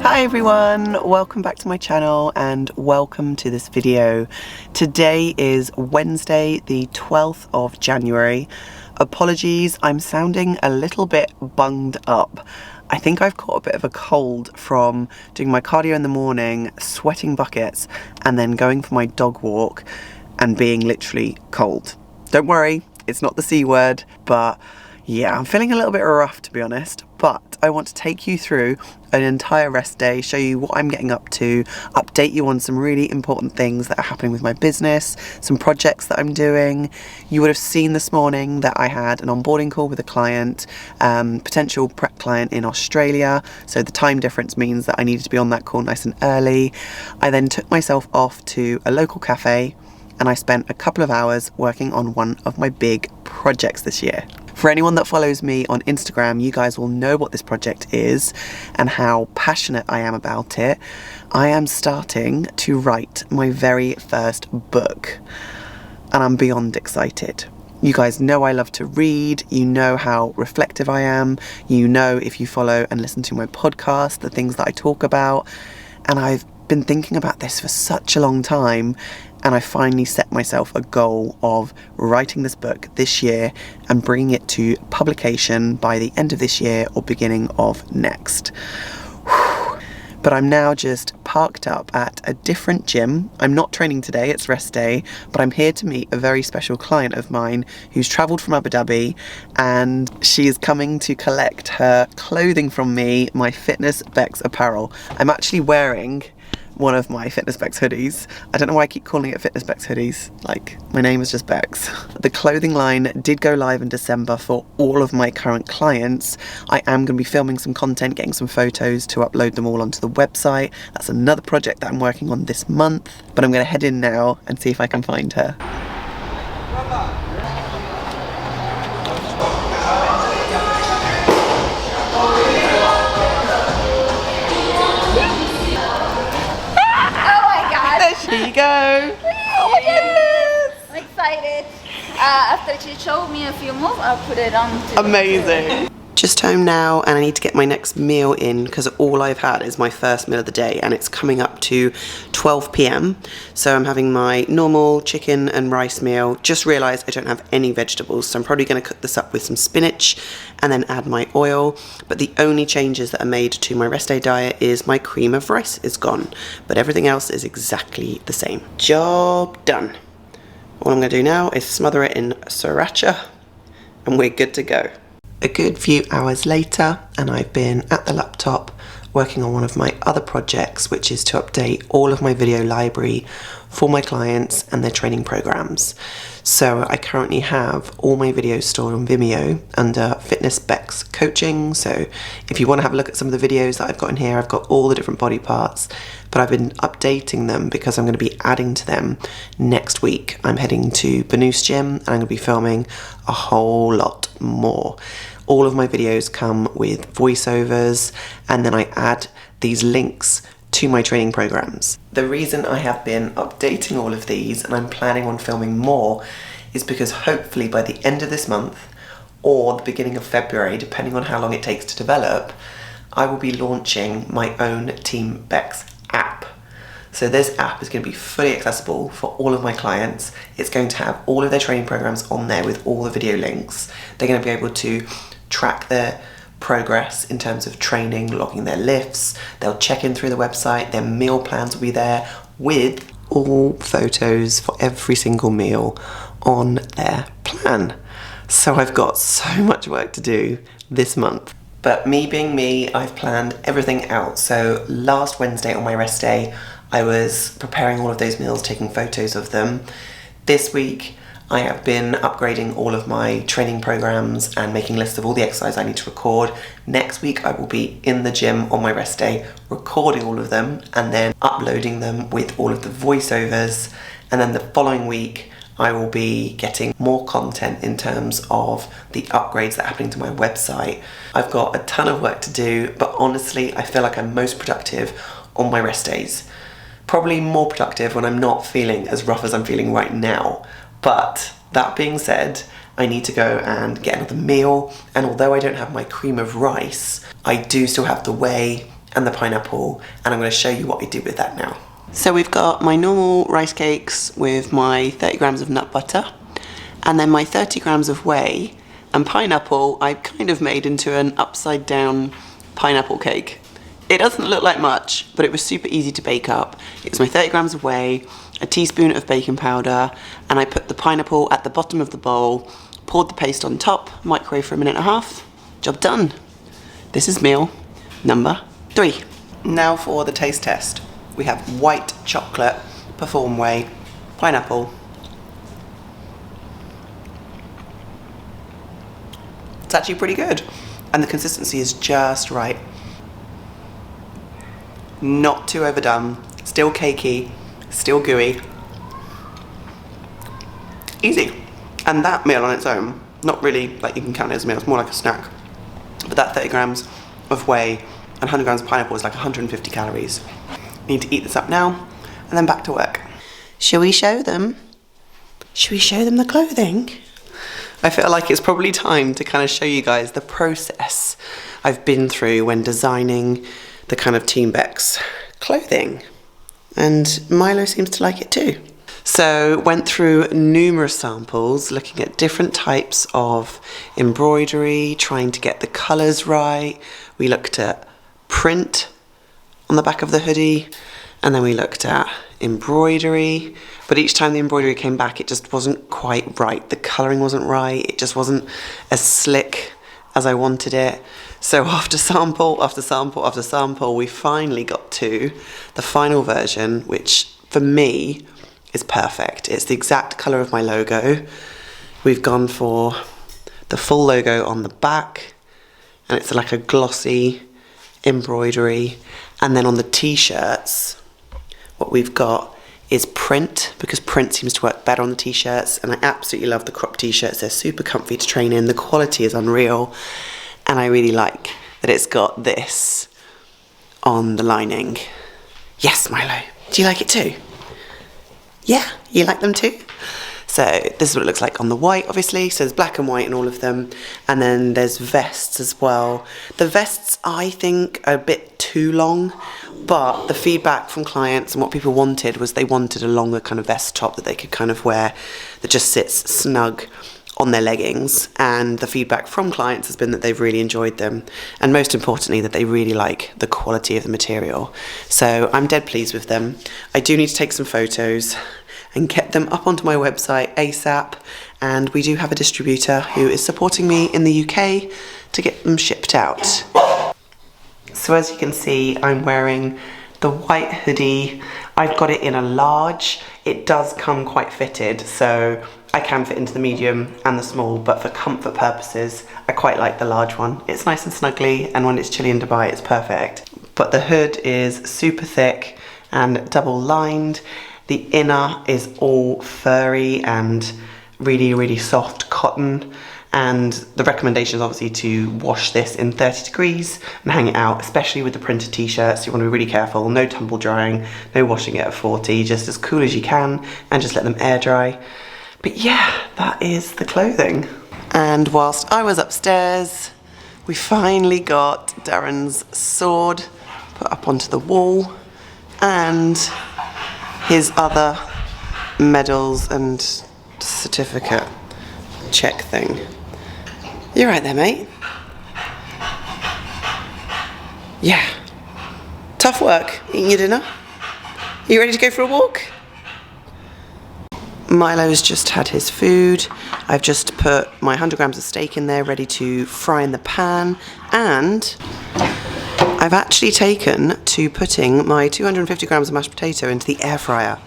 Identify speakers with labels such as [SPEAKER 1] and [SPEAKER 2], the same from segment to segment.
[SPEAKER 1] Hi everyone, welcome back to my channel and welcome to this video. Today is Wednesday the 12th of January. Apologies, I'm sounding a little bit bunged up. I think I've caught a bit of a cold from doing my cardio in the morning, sweating buckets, and then going for my dog walk and being literally cold. Don't worry, it's not the C word, but yeah, I'm feeling a little bit rough to be honest, but I want to take you through an entire rest day, show you what I'm getting up to, update you on some really important things that are happening with my business, some projects that I'm doing. You would have seen this morning that I had an onboarding call with a client, potential prep client in Australia, so the time difference means that I needed to be on that call nice and early. I then took myself off to a local cafe and I spent a couple of hours working on one of my big projects this year. For anyone that follows me on Instagram, you guys will know what this project is and how passionate I am about it. I am starting to write my very first book and I'm beyond excited. You guys know I love to read, you know how reflective I am, you know if you follow and listen to my podcast, the things that I talk about, and I've been thinking about this for such a long time. And I finally set myself a goal of writing this book this year and bringing it to publication by the end of this year or beginning of next. Whew. But I'm now just parked up at a different gym. I'm not training today, it's rest day, but I'm here to meet a very special client of mine who's travelled from Abu Dhabi and she is coming to collect her clothing from me, my Fitness Bex apparel. I'm actually wearing one of my Fitness Bex hoodies. I don't know why I keep calling it Fitness Bex hoodies, like my name is just Bex. The clothing line did go live in December for all of my current clients. I am going to be filming some content, getting some photos to upload them all onto the website. That's another project that I'm working on this month, but I'm going to head in now and see if I can find her. Here you go.
[SPEAKER 2] Oh my goodness! I'm excited. After she showed me a few moves, I'll put it on too.
[SPEAKER 1] Amazing. Just home now and I need to get my next meal in because all I've had is my first meal of the day and it's coming up to 12 p.m. So I'm having my normal chicken and rice meal. Just realised I don't have any vegetables, so I'm probably going to cook this up with some spinach and then add my oil. But the only changes that are made to my rest day diet is my cream of rice is gone, but everything else is exactly the same. Job done. All I'm going to do now is smother it in sriracha and we're good to go. A good few hours later and I've been at the laptop working on one of my other projects, which is to update all of my video library for my clients and their training programs. So I currently have all my videos stored on Vimeo under Fitness Bex Coaching. So if you want to have a look at some of the videos that I've got in here, I've got all the different body parts, but I've been updating them because I'm going to be adding to them next week. I'm heading to Banus Gym and I'm going to be filming a whole lot more. All of my videos come with voiceovers and then I add these links to my training programs. The reason I have been updating all of these and I'm planning on filming more is because hopefully by the end of this month or the beginning of February, depending on how long it takes to develop, I will be launching my own Team Bex app. So this app is going to be fully accessible for all of my clients. It's going to have all of their training programs on there with all the video links. They're going to be able to track their progress in terms of training, logging their lifts. They'll check in through the website. Their meal plans will be there with all photos for every single meal on their plan. So I've got so much work to do this month. But me being me, I've planned everything out. So last Wednesday on my rest day, I was preparing all of those meals, taking photos of them. This week, I have been upgrading all of my training programs and making lists of all the exercises I need to record. Next week I will be in the gym on my rest day recording all of them and then uploading them with all of the voiceovers, and then the following week I will be getting more content in terms of the upgrades that are happening to my website. I've got a ton of work to do, but honestly I feel like I'm most productive on my rest days. Probably more productive when I'm not feeling as rough as I'm feeling right now. But that being said, I need to go and get another meal, and although I don't have my cream of rice, I do still have the whey and the pineapple, and I'm going to show you what I did with that now. So we've got my normal rice cakes with my 30 grams of nut butter, and then my 30 grams of whey and pineapple I've kind of made into an upside down pineapple cake. It doesn't look like much, but it was super easy to bake up. It was my 30 grams of whey, a teaspoon of baking powder, and I put the pineapple at the bottom of the bowl, poured the paste on top, microwave for a minute and a half, job done. This is meal number 3. Now for the taste test. We have white chocolate, Perform whey, pineapple. It's actually pretty good, and the consistency is just right. Not too overdone, still cakey, still gooey. Easy. And that meal on its own, not really like you can count it as a meal, it's more like a snack. But that 30 grams of whey and 100 grams of pineapple is like 150 calories. Need to eat this up now, and then back to work. Shall we show them? Should we show them the clothing? I feel like it's probably time to kind of show you guys the process I've been through when designing the kind of Team Bex clothing. And Milo seems to like it too. So went through numerous samples, looking at different types of embroidery, trying to get the colours right. We looked at print on the back of the hoodie, and then we looked at embroidery, but each time the embroidery came back it just wasn't quite right. The colouring wasn't right, it just wasn't as slick as I wanted it. So after sample after sample after sample, we finally got to the final version, which for me is perfect. It's the exact colour of my logo. We've gone for the full logo on the back, and it's like a glossy embroidery. And then on the t-shirts, what we've got is print, because print seems to work better on the t-shirts, and I absolutely love the crop t-shirts. They're super comfy to train in, the quality is unreal, and I really like that it's got this on the lining. Yes, Milo, do you like it too? Yeah, you like them too? So this is what it looks like on the white, obviously. So there's black and white in all of them. And then there's vests as well. The vests, I think, are a bit too long, but the feedback from clients and what people wanted was they wanted a longer kind of vest top that they could kind of wear that just sits snug on their leggings. And the feedback from clients has been that they've really enjoyed them, and most importantly that they really like the quality of the material. So I'm dead pleased with them. I do need to take some photos and get them up onto my website ASAP, and we do have a distributor who is supporting me in the UK to get them shipped out. So as you can see, I'm wearing the white hoodie. I've got it in a large. It does come quite fitted, so I can fit into the medium and the small, but for comfort purposes, I quite like the large one. It's nice and snuggly, and when it's chilly in Dubai, it's perfect. But the hood is super thick and double lined. The inner is all furry and really, really soft cotton. And the recommendation is obviously to wash this in 30 degrees and hang it out, especially with the printed t-shirts. You want to be really careful. No tumble drying, no washing it at 40, just as cool as you can, and just let them air dry. But yeah, that is the clothing. And whilst I was upstairs, we finally got Darren's sword put up onto the wall, and his other medals and certificate check thing. You right there, mate? Yeah. Tough work eating your dinner. Are you ready to go for a walk? Milo's just had his food. I've just put my 100 grams of steak in there ready to fry in the pan, and I've actually taken to putting my 250 grams of mashed potato into the air fryer.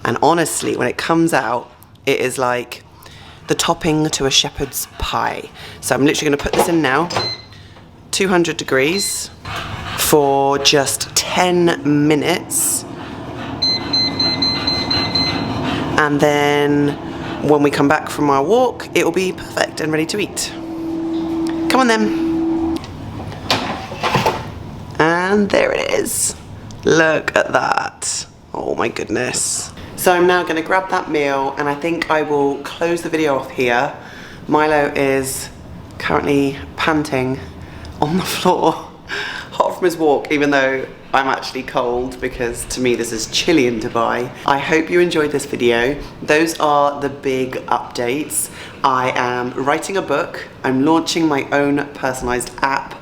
[SPEAKER 1] And honestly, when it comes out, it is like the topping to a shepherd's pie. So I'm literally going to put this in now, 200 degrees, for just 10 minutes. And then when we come back from our walk, it will be perfect and ready to eat. Come on then. And there it is. Look at that. Oh my goodness. So I'm now going to grab that meal, and I think I will close the video off here. Milo is currently panting on the floor, hot off optimist walk, even though I'm actually cold, because to me this is chilly in Dubai. I hope you enjoyed this video. Those are the big updates. I am writing a book, I'm launching my own personalised app,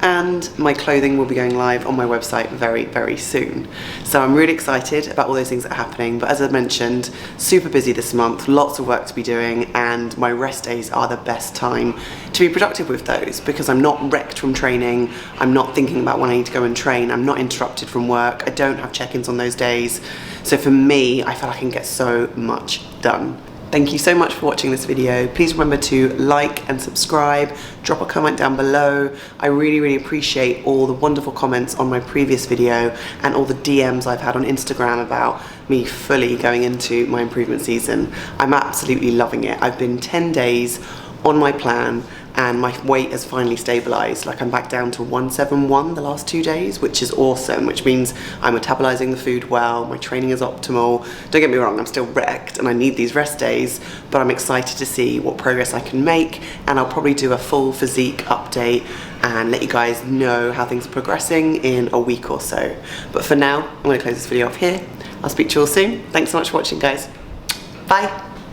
[SPEAKER 1] and my clothing will be going live on my website very, very soon. So I'm really excited about all those things that are happening, but as I mentioned, super busy this month, lots of work to be doing, and my rest days are the best time to be productive with those, because I'm not wrecked from training, I'm not thinking about when I need to go and train, I'm not interrupted from work, I don't have check-ins on those days. So for me, I feel I can get so much done. Thank you so much for watching this video. Please remember to like and subscribe, drop a comment down below. I really, really appreciate all the wonderful comments on my previous video and all the DMs I've had on Instagram about me fully going into my improvement season. I'm absolutely loving it. I've been 10 days on my plan and my weight has finally stabilized. Like, I'm back down to 171 the last 2 days, which is awesome, which means I'm metabolizing the food well, my training is optimal. Don't get me wrong, I'm still wrecked and I need these rest days, but I'm excited to see what progress I can make, and I'll probably do a full physique update and let you guys know how things are progressing in a week or so. But for now, I'm gonna close this video off here. I'll speak to you all soon. Thanks so much for watching, guys. Bye.